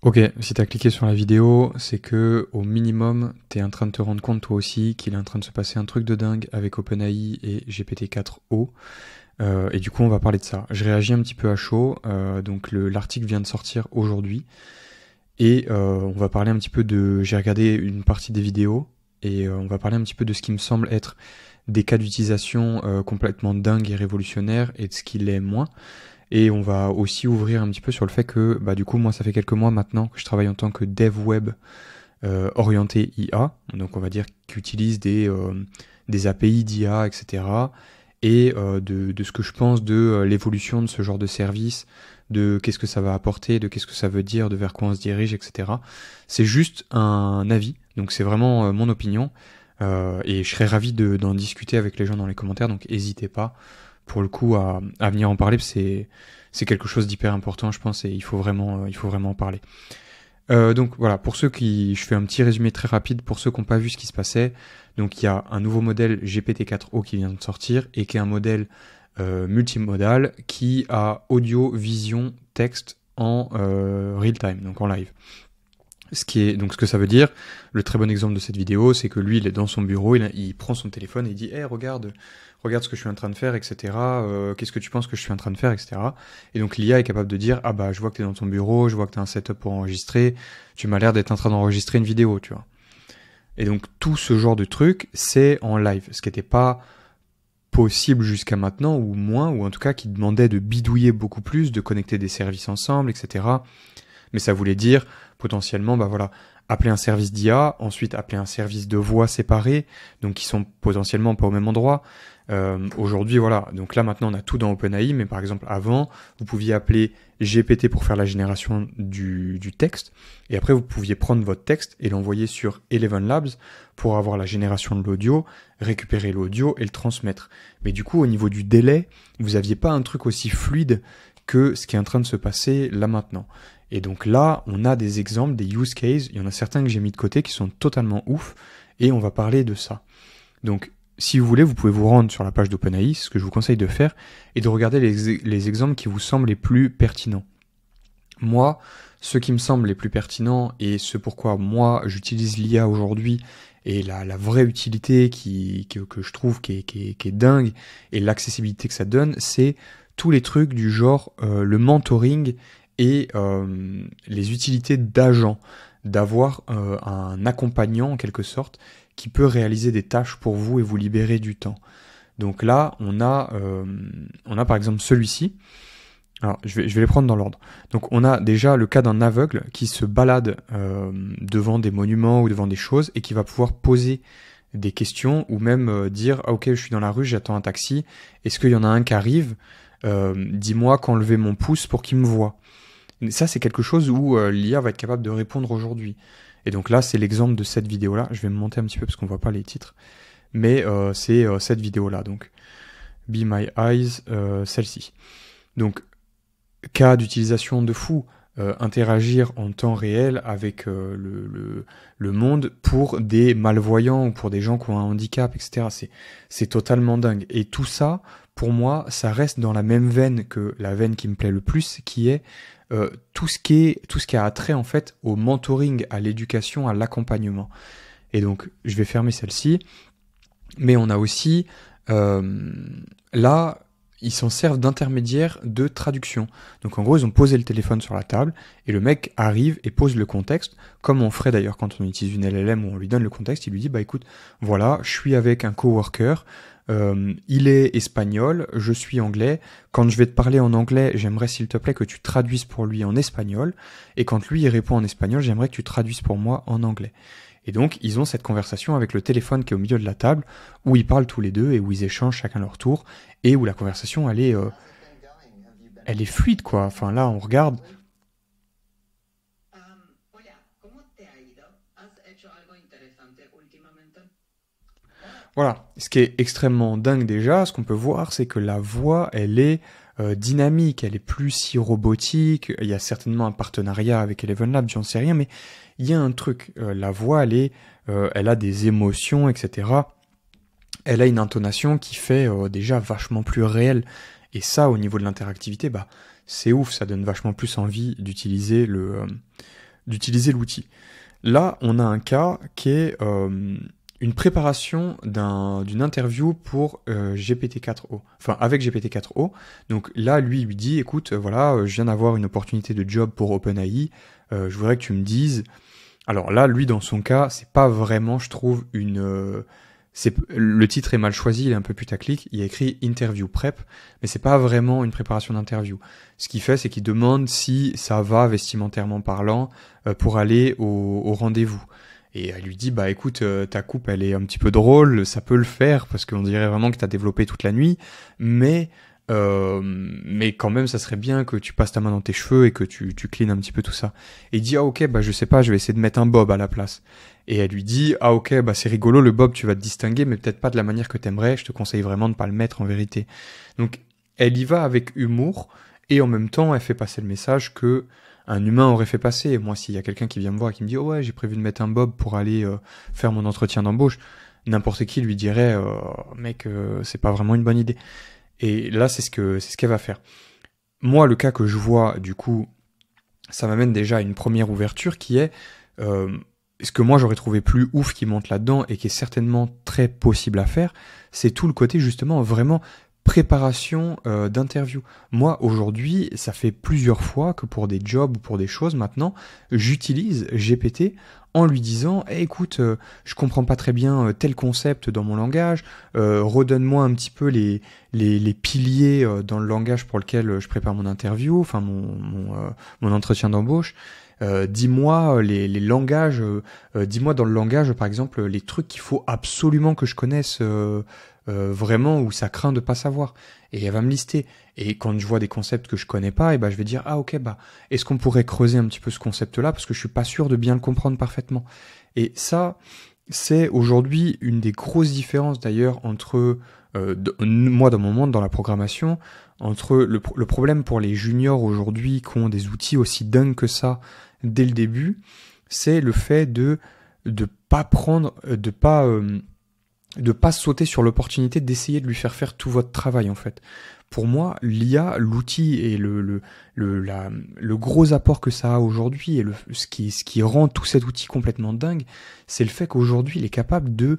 Ok, si t'as cliqué sur la vidéo, c'est que au minimum, t'es en train de te rendre compte toi aussi qu'il est en train de se passer un truc de dingue avec OpenAI et GPT-4o. Et du coup, on va parler de ça. Je réagis un petit peu à chaud. Donc l'article vient de sortir aujourd'hui et on va parler un petit peu de. J'ai regardé une partie des vidéos et on va parler un petit peu de ce qui me semble être des cas d'utilisation complètement dingues et révolutionnaires et de ce qui l'est moins. Et on va aussi ouvrir un petit peu sur le fait que, bah, du coup, moi, ça fait quelques mois maintenant que je travaille en tant que dev web orienté IA. Donc, on va dire qu'utilise des API d'IA, etc. Et de ce que je pense de l'évolution de ce genre de service, de qu'est-ce que ça va apporter, de qu'est-ce que ça veut dire, de vers quoi on se dirige, etc. C'est juste un avis. Donc, c'est vraiment mon opinion. Et je serais ravi d'en discuter avec les gens dans les commentaires. Donc, n'hésitez pas pour le coup à venir en parler, c'est quelque chose d'hyper important, je pense, et il faut vraiment en parler. Donc voilà, pour ceux qui, je fais un petit résumé très rapide pour ceux qui n'ont pas vu ce qui se passait. Donc il y a un nouveau modèle GPT-4o qui vient de sortir et qui est un modèle multimodal qui a audio, vision, texte en real time, donc en live. Ce que ça veut dire, le très bon exemple de cette vidéo, c'est que lui, il est dans son bureau, il prend son téléphone et il dit, hey, regarde ce que je suis en train de faire, etc. Qu'est-ce que tu penses que je suis en train de faire, etc. Et donc l'IA est capable de dire, ah bah je vois que t'es dans ton bureau, je vois que t'as un setup pour enregistrer, tu m'as l'air d'être en train d'enregistrer une vidéo, tu vois. Et donc tout ce genre de truc, c'est en live, ce qui n'était pas possible jusqu'à maintenant, ou moins, ou en tout cas qui demandait de bidouiller beaucoup plus, de connecter des services ensemble, etc. Mais ça voulait dire potentiellement, bah voilà, appeler un service d'IA, ensuite appeler un service de voix séparé, donc qui sont potentiellement pas au même endroit. Aujourd'hui, voilà, donc là maintenant on a tout dans OpenAI, mais par exemple avant, vous pouviez appeler GPT pour faire la génération du texte, et après vous pouviez prendre votre texte et l'envoyer sur Eleven Labs pour avoir la génération de l'audio, récupérer l'audio et le transmettre. Mais du coup, au niveau du délai, vous aviez pas un truc aussi fluide que ce qui est en train de se passer là maintenant. Et donc là, on a des exemples, des use cases, il y en a certains que j'ai mis de côté qui sont totalement ouf, et on va parler de ça. Donc, si vous voulez, vous pouvez vous rendre sur la page d'OpenAI, c'est ce que je vous conseille de faire, et de regarder les exemples qui vous semblent les plus pertinents. Moi, ceux qui me semblent les plus pertinents, et ce pourquoi moi j'utilise l'IA aujourd'hui, et la vraie utilité que je trouve qui est dingue, et l'accessibilité que ça donne, c'est tous les trucs du genre le mentoring et les utilités d'agents, d'avoir un accompagnant en quelque sorte qui peut réaliser des tâches pour vous et vous libérer du temps. Donc là, on a par exemple celui-ci. Alors, je vais les prendre dans l'ordre. Donc, on a déjà le cas d'un aveugle qui se balade devant des monuments ou devant des choses et qui va pouvoir poser des questions ou même dire « Ah, ok, je suis dans la rue, j'attends un taxi. Est-ce qu'il y en a un qui arrive ? Dis-moi quand lever mon pouce pour qu'il me voie. » Ça, c'est quelque chose où l'IA va être capable de répondre aujourd'hui. Et donc là, c'est l'exemple de cette vidéo-là. Je vais me monter un petit peu parce qu'on voit pas les titres. Mais c'est cette vidéo-là. Donc, Be My Eyes, celle-ci. Donc, cas d'utilisation de fou. Interagir en temps réel avec le monde pour des malvoyants ou pour des gens qui ont un handicap, etc. C'est totalement dingue. Et tout ça, pour moi, ça reste dans la même veine que la veine qui me plaît le plus, qui est tout ce qui a attrait en fait au mentoring, à l'éducation, à l'accompagnement. Et donc, je vais fermer celle-ci. Mais on a aussi là, ils s'en servent d'intermédiaire de traduction. Donc en gros, ils ont posé le téléphone sur la table et le mec arrive et pose le contexte, comme on ferait d'ailleurs quand on utilise une LLM où on lui donne le contexte, il lui dit bah écoute, voilà, je suis avec un coworker, il est espagnol, je suis anglais, quand je vais te parler en anglais, j'aimerais s'il te plaît que tu traduises pour lui en espagnol, et quand lui il répond en espagnol, j'aimerais que tu traduises pour moi en anglais. Et donc, ils ont cette conversation avec le téléphone qui est au milieu de la table, où ils parlent tous les deux et où ils échangent chacun leur tour, et où la conversation, elle est fluide, quoi. Enfin, là, on regarde. Voilà. Ce qui est extrêmement dingue déjà, ce qu'on peut voir, c'est que la voix, elle est dynamique, elle est plus si robotique. Il y a certainement un partenariat avec Eleven Labs, j'en sais rien, mais il y a un truc. La voix, elle a des émotions, etc. Elle a une intonation qui fait déjà vachement plus réelle. Et ça, au niveau de l'interactivité, bah, c'est ouf, ça donne vachement plus envie d'utiliser d'utiliser l'outil. Là, on a un cas qui est une préparation d'une interview pour GPT-4o, enfin avec GPT-4o. Donc là, lui dit, écoute, voilà, je viens d'avoir une opportunité de job pour OpenAI, je voudrais que tu me dises. Alors là, lui, dans son cas, c'est pas vraiment, je trouve, le titre est mal choisi, il est un peu putaclic, il y a écrit interview prep, mais c'est pas vraiment une préparation d'interview. Ce qu'il fait, c'est qu'il demande si ça va vestimentairement parlant pour aller au rendez-vous. Et elle lui dit, bah écoute, ta coupe elle est un petit peu drôle, ça peut le faire parce qu'on dirait vraiment que t'as développé toute la nuit, mais quand même ça serait bien que tu passes ta main dans tes cheveux et que tu cleans un petit peu tout ça. Et il dit, ah ok, bah je sais pas, je vais essayer de mettre un bob à la place. Et elle lui dit, ah ok, bah c'est rigolo, le bob tu vas te distinguer, mais peut-être pas de la manière que t'aimerais, je te conseille vraiment de pas le mettre en vérité. Donc elle y va avec humour, et en même temps elle fait passer le message que un humain aurait fait passer. Et moi, s'il y a quelqu'un qui vient me voir et qui me dit, oh ouais, j'ai prévu de mettre un bob pour aller faire mon entretien d'embauche, n'importe qui lui dirait, mec, c'est pas vraiment une bonne idée. Et là, c'est ce qu'elle va faire. Moi, le cas que je vois, du coup, ça m'amène déjà à une première ouverture qui est ce que moi j'aurais trouvé plus ouf qui monte là-dedans et qui est certainement très possible à faire, c'est tout le côté justement vraiment préparation d'interview. Moi, aujourd'hui, ça fait plusieurs fois que pour des jobs ou pour des choses maintenant, j'utilise GPT en lui disant hey, écoute, je comprends pas très bien tel concept dans mon langage, redonne-moi un petit peu les piliers dans le langage pour lequel je prépare mon interview, enfin mon entretien d'embauche. Dis-moi les langages, dis-moi dans le langage par exemple les trucs qu'il faut absolument que je connaisse vraiment où ça craint de pas savoir. Et elle va me lister. Et quand je vois des concepts que je connais pas, et ben je vais dire ah ok bah est-ce qu'on pourrait creuser un petit peu ce concept-là parce que je suis pas sûr de bien le comprendre parfaitement. Et ça c'est aujourd'hui une des grosses différences d'ailleurs entre moi dans mon monde dans la programmation entre le problème pour les juniors aujourd'hui qui ont des outils aussi dingues que ça dès le début, c'est le fait de pas prendre de pas sauter sur l'opportunité d'essayer de lui faire tout votre travail en fait. Pour moi, l'IA, l'outil et le gros apport que ça a aujourd'hui et ce qui rend tout cet outil complètement dingue, c'est le fait qu'aujourd'hui il est capable de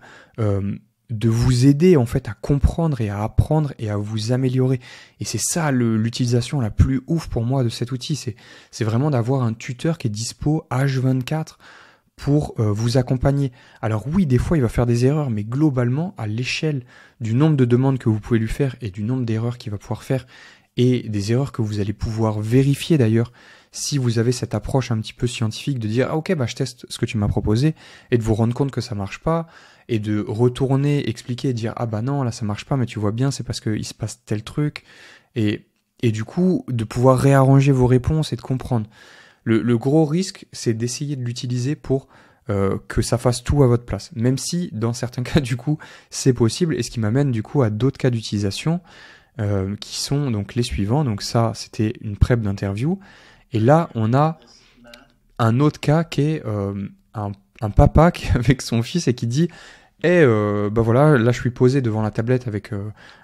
vous aider en fait à comprendre et à apprendre et à vous améliorer. Et c'est ça l'utilisation la plus ouf pour moi de cet outil, c'est vraiment d'avoir un tuteur qui est dispo H24 pour vous accompagner. Alors oui, des fois il va faire des erreurs, mais globalement, à l'échelle du nombre de demandes que vous pouvez lui faire et du nombre d'erreurs qu'il va pouvoir faire, et des erreurs que vous allez pouvoir vérifier d'ailleurs, si vous avez cette approche un petit peu scientifique de dire ah ok bah je teste ce que tu m'as proposé, et de vous rendre compte que ça marche pas, et de retourner, expliquer et dire ah bah non là ça marche pas mais tu vois bien c'est parce qu'il se passe tel truc, et du coup de pouvoir réarranger vos réponses et de comprendre. Le gros risque, c'est d'essayer de l'utiliser pour que ça fasse tout à votre place. Même si, dans certains cas, du coup, c'est possible. Et ce qui m'amène, du coup, à d'autres cas d'utilisation qui sont donc les suivants. Donc ça, c'était une prep d'interview. Et là, on a un autre cas qui est un papa qui est avec son fils et qui dit bah voilà, là je suis posé devant la tablette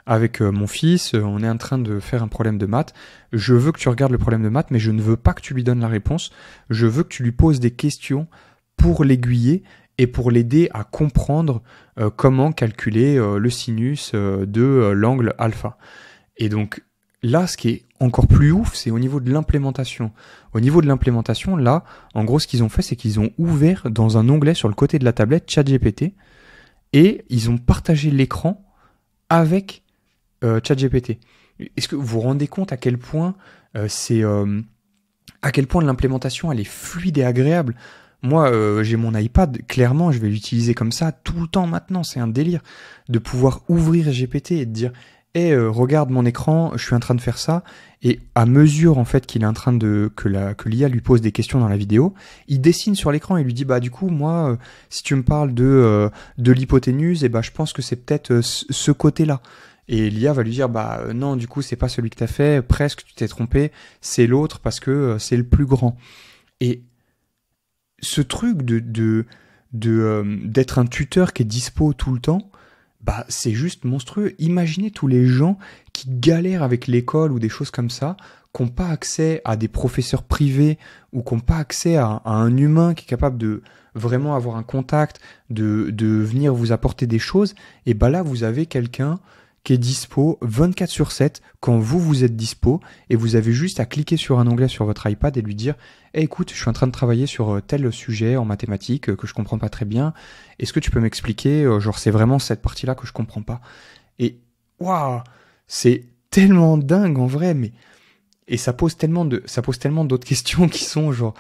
avec mon fils, on est en train de faire un problème de maths, je veux que tu regardes le problème de maths, mais je ne veux pas que tu lui donnes la réponse, je veux que tu lui poses des questions pour l'aiguiller et pour l'aider à comprendre comment calculer le sinus de l'angle alpha. Et donc là, ce qui est encore plus ouf, c'est au niveau de l'implémentation. Au niveau de l'implémentation, là, en gros, ce qu'ils ont fait, c'est qu'ils ont ouvert dans un onglet sur le côté de la tablette ChatGPT, et ils ont partagé l'écran avec ChatGPT. Est-ce que vous vous rendez compte à quel point à quel point l'implémentation elle est fluide et agréable? Moi, j'ai mon iPad, clairement, je vais l'utiliser comme ça tout le temps maintenant. C'est un délire de pouvoir ouvrir GPT et de dire regarde mon écran, je suis en train de faire ça, et à mesure en fait qu'il est en train que l'IA lui pose des questions dans la vidéo, il dessine sur l'écran et lui dit bah du coup moi si tu me parles de l'hypoténuse, et bah je pense que c'est peut-être ce côté-là. Et l'IA va lui dire bah non du coup c'est pas celui que t'as fait, presque tu t'es trompé, c'est l'autre parce que c'est le plus grand. Et ce truc d'être un tuteur qui est dispo tout le temps, bah c'est juste monstrueux. Imaginez tous les gens qui galèrent avec l'école ou des choses comme ça, qui n'ont pas accès à des professeurs privés ou qui n'ont pas accès à un humain qui est capable de vraiment avoir un contact, de venir vous apporter des choses, et ben là, vous avez quelqu'un qui est dispo 24/7 quand vous êtes dispo, et vous avez juste à cliquer sur un onglet sur votre iPad et lui dire hey, écoute, je suis en train de travailler sur tel sujet en mathématiques que je comprends pas très bien, est-ce que tu peux m'expliquer, genre c'est vraiment cette partie-là que je comprends pas. Et waouh, c'est tellement dingue en vrai, mais et ça pose tellement d'autres questions qui sont genre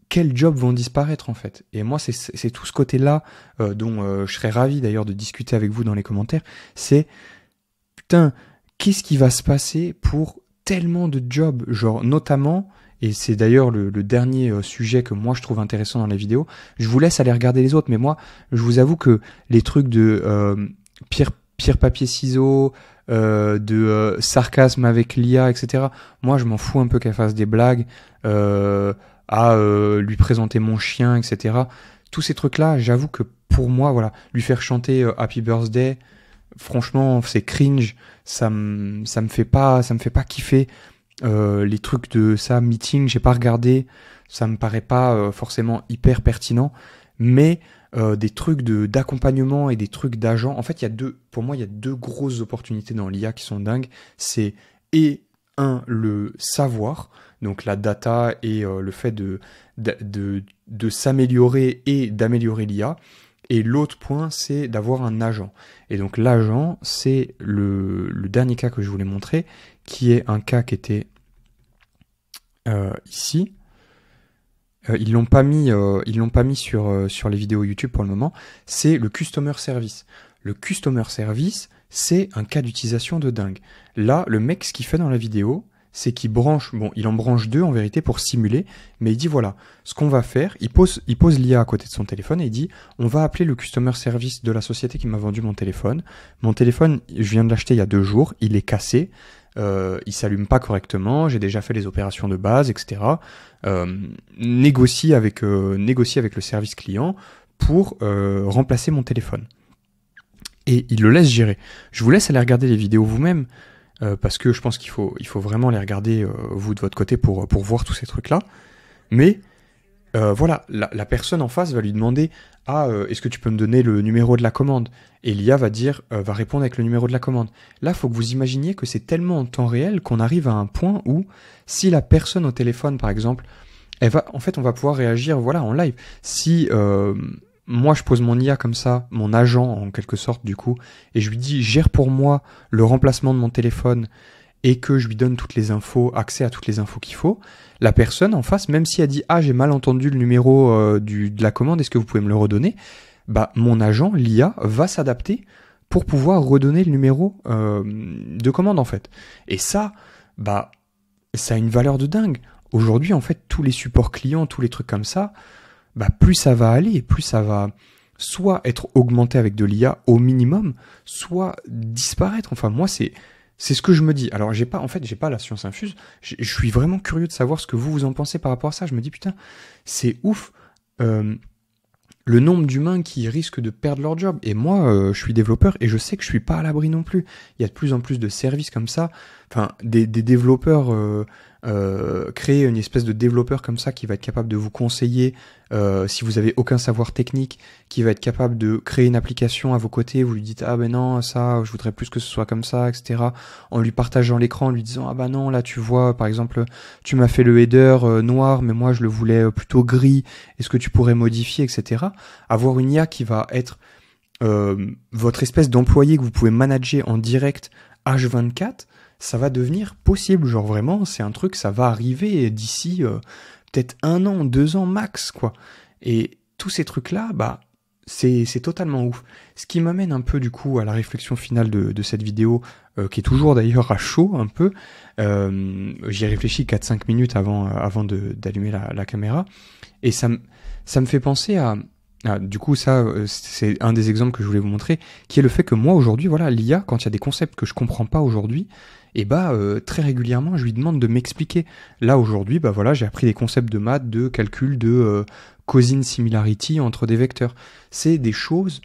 quels jobs vont disparaître en fait. Et moi c'est tout ce côté-là dont je serais ravi d'ailleurs de discuter avec vous dans les commentaires. C'est putain, qu'est-ce qui va se passer pour tellement de jobs, genre notamment, et c'est d'ailleurs le dernier sujet que moi je trouve intéressant dans la vidéo. Je vous laisse aller regarder les autres, mais moi je vous avoue que les trucs de pierre papier ciseaux, de sarcasme avec l'IA, etc. Moi, je m'en fous un peu qu'elle fasse des blagues, à lui présenter mon chien, etc. Tous ces trucs-là, j'avoue que pour moi, voilà, lui faire chanter Happy Birthday, franchement, c'est cringe. Ça me fait pas kiffer. Les trucs de ça, meeting, j'ai pas regardé. Ça me paraît pas forcément hyper pertinent, mais des trucs d'accompagnement et des trucs d'agent. En fait, pour moi, il y a deux grosses opportunités dans l'IA qui sont dingues. C'est le savoir, donc la data et le fait de s'améliorer et d'améliorer l'IA. Et l'autre point, c'est d'avoir un agent. Et donc l'agent, c'est le dernier cas que je voulais montrer, qui est un cas qui était ici. Ils l'ont pas mis sur les vidéos YouTube pour le moment. C'est le Customer Service. Le Customer Service, c'est un cas d'utilisation de dingue. Là, le mec, ce qu'il fait dans la vidéo, c'est qu'il il en branche deux en vérité pour simuler, mais il dit voilà, ce qu'on va faire, il pose l'IA à côté de son téléphone et il dit on va appeler le Customer Service de la société qui m'a vendu mon téléphone. Mon téléphone, je viens de l'acheter il y a 2 jours, il est cassé. Il s'allume pas correctement, j'ai déjà fait les opérations de base, etc. Négocie avec le service client pour remplacer mon téléphone. Et il le laisse gérer. Je vous laisse aller regarder les vidéos vous-même, parce que je pense qu'il faut vraiment les regarder vous de votre côté pour voir tous ces trucs-là. Mais voilà, la personne en face va lui demander est-ce que tu peux me donner le numéro de la commande? Et l'IA va répondre avec le numéro de la commande. Là, faut que vous imaginiez que c'est tellement en temps réel qu'on arrive à un point où si la personne au téléphone, par exemple, on va pouvoir réagir, voilà, en live. Si moi je pose mon IA comme ça, mon agent en quelque sorte du coup, et je lui dis gère pour moi le remplacement de mon téléphone, et que je lui donne toutes les infos, accès à toutes les infos qu'il faut, la personne en face, même si elle dit j'ai mal entendu le numéro de la commande, est-ce que vous pouvez me le redonner? Bah mon agent, l'IA, va s'adapter pour pouvoir redonner le numéro de commande en fait. Et ça, ça a une valeur de dingue. Aujourd'hui en fait tous les supports clients, tous les trucs comme ça, plus ça va aller, plus ça va soit être augmenté avec de l'IA au minimum, soit disparaître. Enfin moi c'est ce que je me dis. Alors j'ai pas la science infuse. Je suis vraiment curieux de savoir ce que vous en pensez par rapport à ça. Je me dis putain, c'est ouf le nombre d'humains qui risquent de perdre leur job. Et moi, je suis développeur et je sais que je suis pas à l'abri non plus. Il y a de plus en plus de services comme ça. Enfin, des développeurs créer une espèce de développeur comme ça qui va être capable de vous conseiller si vous avez aucun savoir technique, qui va être capable de créer une application à vos côtés, vous lui dites ben non ça je voudrais plus que ce soit comme ça, etc. En lui partageant l'écran, en lui disant ben non là tu vois par exemple tu m'as fait le header noir mais moi je le voulais plutôt gris, est-ce que tu pourrais modifier, etc. Avoir une IA qui va être votre espèce d'employé que vous pouvez manager en direct H24, ça va devenir possible, genre vraiment, c'est un truc, ça va arriver d'ici peut-être 1 an, 2 ans max, quoi. Et tous ces trucs-là, c'est totalement ouf. Ce qui m'amène un peu du coup à la réflexion finale de cette vidéo, qui est toujours d'ailleurs à chaud un peu. J'y ai réfléchi 4-5 minutes avant d'allumer la caméra, et ça me fait penser à... du coup, ça, c'est un des exemples que je voulais vous montrer, qui est le fait que moi, aujourd'hui, voilà, l'IA, quand il y a des concepts que je comprends pas aujourd'hui, très régulièrement, je lui demande de m'expliquer. Là, aujourd'hui, voilà, j'ai appris des concepts de maths, de calcul, de causine similarity entre des vecteurs. C'est des choses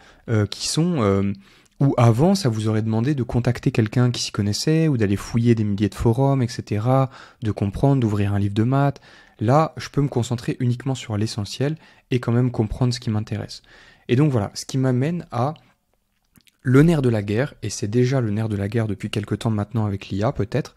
qui sont Ou avant, ça vous aurait demandé de contacter quelqu'un qui s'y connaissait, ou d'aller fouiller des milliers de forums, etc., de comprendre, d'ouvrir un livre de maths. Là, je peux me concentrer uniquement sur l'essentiel et quand même comprendre ce qui m'intéresse. Et donc voilà, ce qui m'amène à le nerf de la guerre, et c'est déjà le nerf de la guerre depuis quelque temps maintenant avec l'IA peut-être,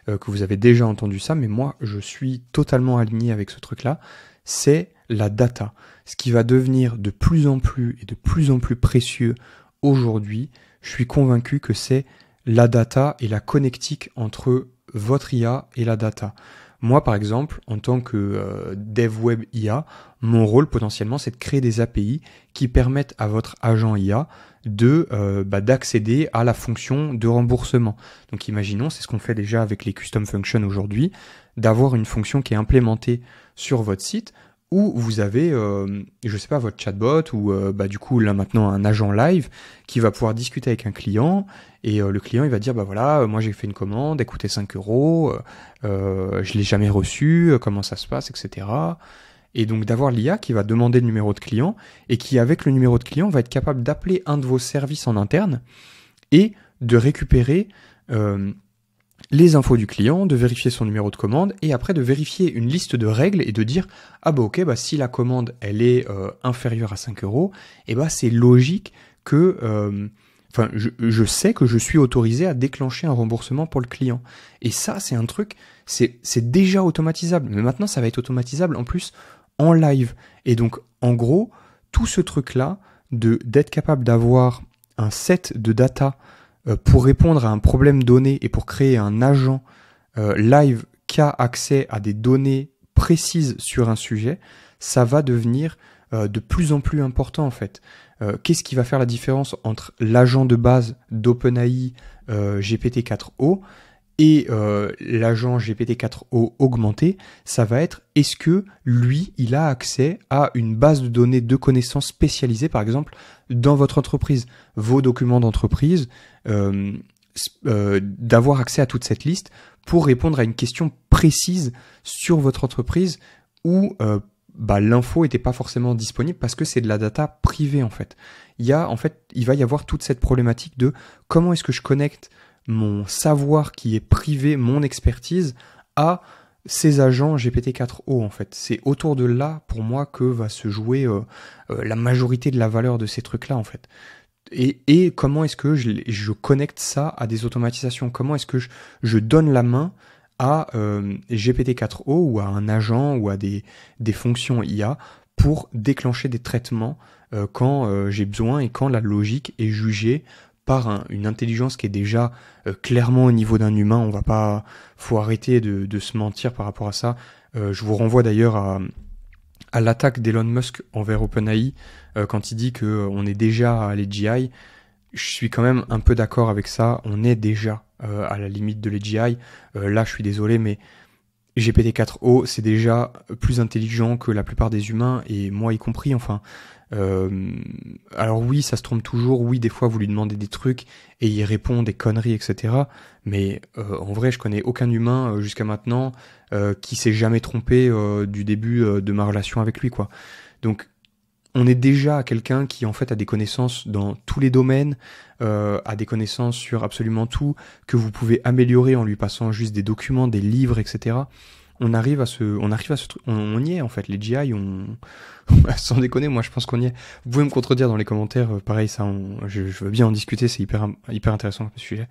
que vous avez déjà entendu ça, mais moi je suis totalement aligné avec ce truc-là, c'est la data. Ce qui va devenir de plus en plus et de plus en plus précieux aujourd'hui, je suis convaincu que c'est la data et la connectique entre votre IA et la data. Moi, par exemple, en tant que dev web IA, mon rôle potentiellement, c'est de créer des API qui permettent à votre agent IA d'accéder à la fonction de remboursement. Donc imaginons, c'est ce qu'on fait déjà avec les custom functions aujourd'hui, d'avoir une fonction qui est implémentée sur votre site où vous avez, je sais pas, votre chatbot ou du coup là maintenant un agent live qui va pouvoir discuter avec un client et le client il va dire bah voilà, moi j'ai fait une commande, elle coûtait 5 euros, je l'ai jamais reçue, comment ça se passe, etc. Et donc d'avoir l'IA qui va demander le numéro de client et qui avec le numéro de client va être capable d'appeler un de vos services en interne et de récupérer les infos du client, de vérifier son numéro de commande et après de vérifier une liste de règles et de dire ah bah ok, bah si la commande elle est inférieure à 5 euros, et bah c'est logique que je sais que je suis autorisé à déclencher un remboursement pour le client. Et ça c'est un truc, c'est déjà automatisable, mais maintenant ça va être automatisable en plus en live. Et donc en gros, tout ce truc là d'être capable d'avoir un set de data pour répondre à un problème donné et pour créer un agent live qui a accès à des données précises sur un sujet, ça va devenir de plus en plus important en fait. Qu'est-ce qui va faire la différence entre l'agent de base d'OpenAI GPT-4o et l'agent GPT-4o augmenté? Ça va être est-ce que lui, il a accès à une base de données de connaissances spécialisées, par exemple, dans votre entreprise, vos documents d'entreprise, d'avoir accès à toute cette liste pour répondre à une question précise sur votre entreprise où l'info n'était pas forcément disponible parce que c'est de la data privée en fait. Il va y avoir toute cette problématique de comment est-ce que je connecte mon savoir qui est privé, mon expertise, à ces agents GPT-4o en fait. C'est autour de là, pour moi, que va se jouer la majorité de la valeur de ces trucs-là en fait. Et comment est-ce que je connecte ça à des automatisations? Comment est-ce que je donne la main à GPT-4o ou à un agent ou à des fonctions IA pour déclencher des traitements quand j'ai besoin et quand la logique est jugée par une intelligence qui est déjà clairement au niveau d'un humain. Faut arrêter de se mentir par rapport à ça. Je vous renvoie d'ailleurs à l'attaque d'Elon Musk envers OpenAI quand il dit qu'on est déjà à l'AGI. Je suis quand même un peu d'accord avec ça. On est déjà à la limite de l'AGI. Là, je suis désolé, mais GPT-4o, c'est déjà plus intelligent que la plupart des humains, et moi y compris, enfin. Alors oui, ça se trompe toujours, oui, des fois vous lui demandez des trucs et il répond des conneries, etc. Mais en vrai, je connais aucun humain jusqu'à maintenant qui s'est jamais trompé du début de ma relation avec lui, quoi. Donc, on est déjà à quelqu'un qui en fait a des connaissances dans tous les domaines, a des connaissances sur absolument tout, que vous pouvez améliorer en lui passant juste des documents, des livres, etc. On arrive à ce truc, on y est en fait. Les GI, sans déconner, moi je pense qu'on y est. Vous pouvez me contredire dans les commentaires, pareil, ça, je veux bien en discuter, c'est hyper intéressant comme sujet.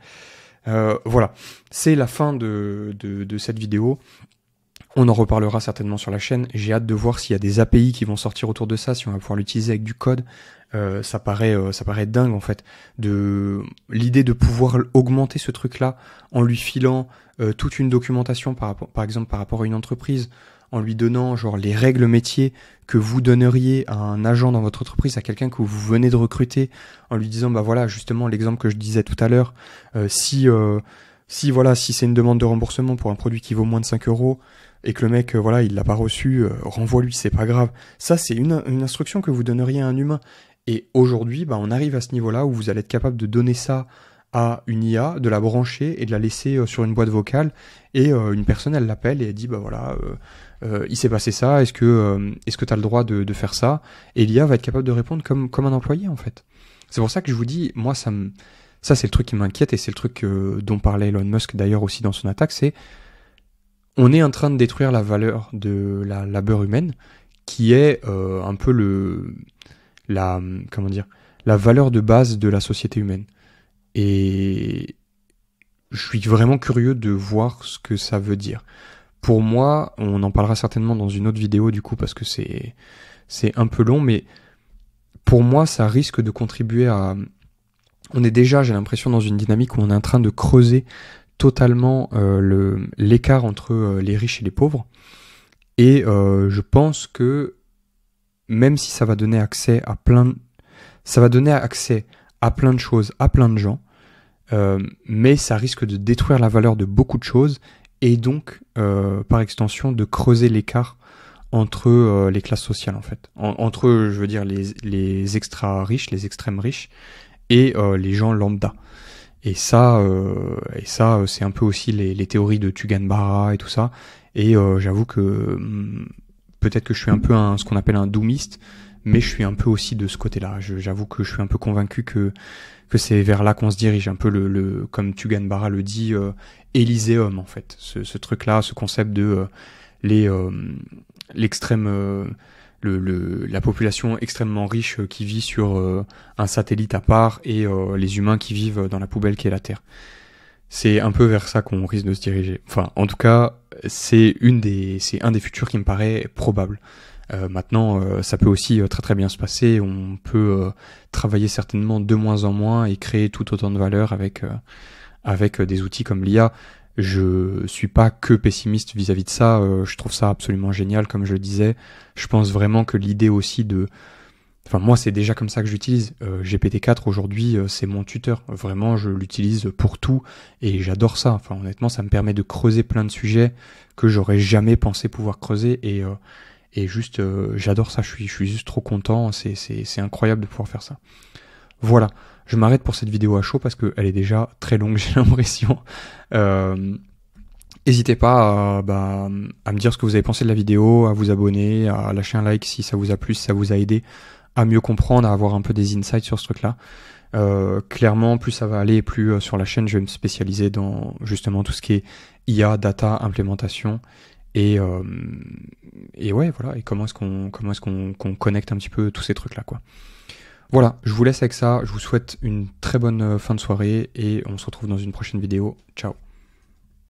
Voilà, c'est la fin de cette vidéo. On en reparlera certainement sur la chaîne. J'ai hâte de voir s'il y a des API qui vont sortir autour de ça, si on va pouvoir l'utiliser avec du code. Ça paraît dingue en fait. L'idée de pouvoir augmenter ce truc-là en lui filant toute une documentation par exemple par rapport à une entreprise, en lui donnant genre les règles métiers que vous donneriez à un agent dans votre entreprise, à quelqu'un que vous venez de recruter, en lui disant bah voilà justement l'exemple que je disais tout à l'heure, si c'est une demande de remboursement pour un produit qui vaut moins de 5 euros et que le mec il l'a pas reçu, renvoie-lui, c'est pas grave. Ça c'est une instruction que vous donneriez à un humain. Et aujourd'hui, on arrive à ce niveau-là où vous allez être capable de donner ça à une IA, de la brancher et de la laisser sur une boîte vocale, et une personne elle l'appelle et elle dit il s'est passé ça, est-ce que tu as le droit de faire ça? Et l'IA va être capable de répondre comme un employé en fait. C'est pour ça que je vous dis, moi, ça c'est le truc qui m'inquiète, et c'est le truc dont parlait Elon Musk d'ailleurs aussi dans son attaque, c'est on est en train de détruire la valeur de la labeur humaine, qui est un peu comment dire, la valeur de base de la société humaine. Et je suis vraiment curieux de voir ce que ça veut dire. Pour moi, on en parlera certainement dans une autre vidéo du coup, parce que c'est un peu long, mais pour moi, ça risque de contribuer à... On est déjà, j'ai l'impression, dans une dynamique où on est en train de creuser totalement l'écart entre les riches et les pauvres. Et je pense que même si ça va donner accès à plein de choses, à plein de gens, mais ça risque de détruire la valeur de beaucoup de choses, et donc, par extension, de creuser l'écart entre les classes sociales, en fait. Entre, je veux dire, les extra riches, les extrêmes riches, et les gens lambda. Et ça, c'est un peu aussi les théories de Tuganbara et tout ça. Et j'avoue que peut-être que je suis un peu ce qu'on appelle un doomiste, mais je suis un peu aussi de ce côté-là. J'avoue que je suis un peu convaincu que c'est vers là qu'on se dirige, un peu comme Tuganbara le dit, Élyséeum en fait. Ce truc-là, ce concept de l'extrême, la population extrêmement riche qui vit sur un satellite à part, et les humains qui vivent dans la poubelle qui est la Terre. C'est un peu vers ça qu'on risque de se diriger. Enfin, en tout cas, c'est un des futurs qui me paraît probable. Maintenant, ça peut aussi très très bien se passer. On peut travailler certainement de moins en moins et créer tout autant de valeur avec des outils comme l'IA. Je suis pas que pessimiste vis-à-vis de ça. Je trouve ça absolument génial, comme je le disais. Je pense vraiment que l'idée aussi enfin, moi, c'est déjà comme ça que j'utilise. GPT-4, aujourd'hui, c'est mon tuteur. Vraiment, je l'utilise pour tout et j'adore ça. Enfin, honnêtement, ça me permet de creuser plein de sujets que j'aurais jamais pensé pouvoir creuser, et juste, j'adore ça. Je suis juste trop content. C'est incroyable de pouvoir faire ça. Voilà. Je m'arrête pour cette vidéo à chaud parce qu'elle est déjà très longue, j'ai l'impression. N'hésitez pas à me dire ce que vous avez pensé de la vidéo, à vous abonner, à lâcher un like si ça vous a plu, si ça vous a aidé à mieux comprendre, à avoir un peu des insights sur ce truc-là. Clairement, plus ça va aller, plus sur la chaîne, je vais me spécialiser dans justement tout ce qui est IA, data, implémentation, et ouais, voilà. Et comment est-ce qu'on connecte un petit peu tous ces trucs-là, quoi. Voilà, je vous laisse avec ça. Je vous souhaite une très bonne fin de soirée et on se retrouve dans une prochaine vidéo. Ciao.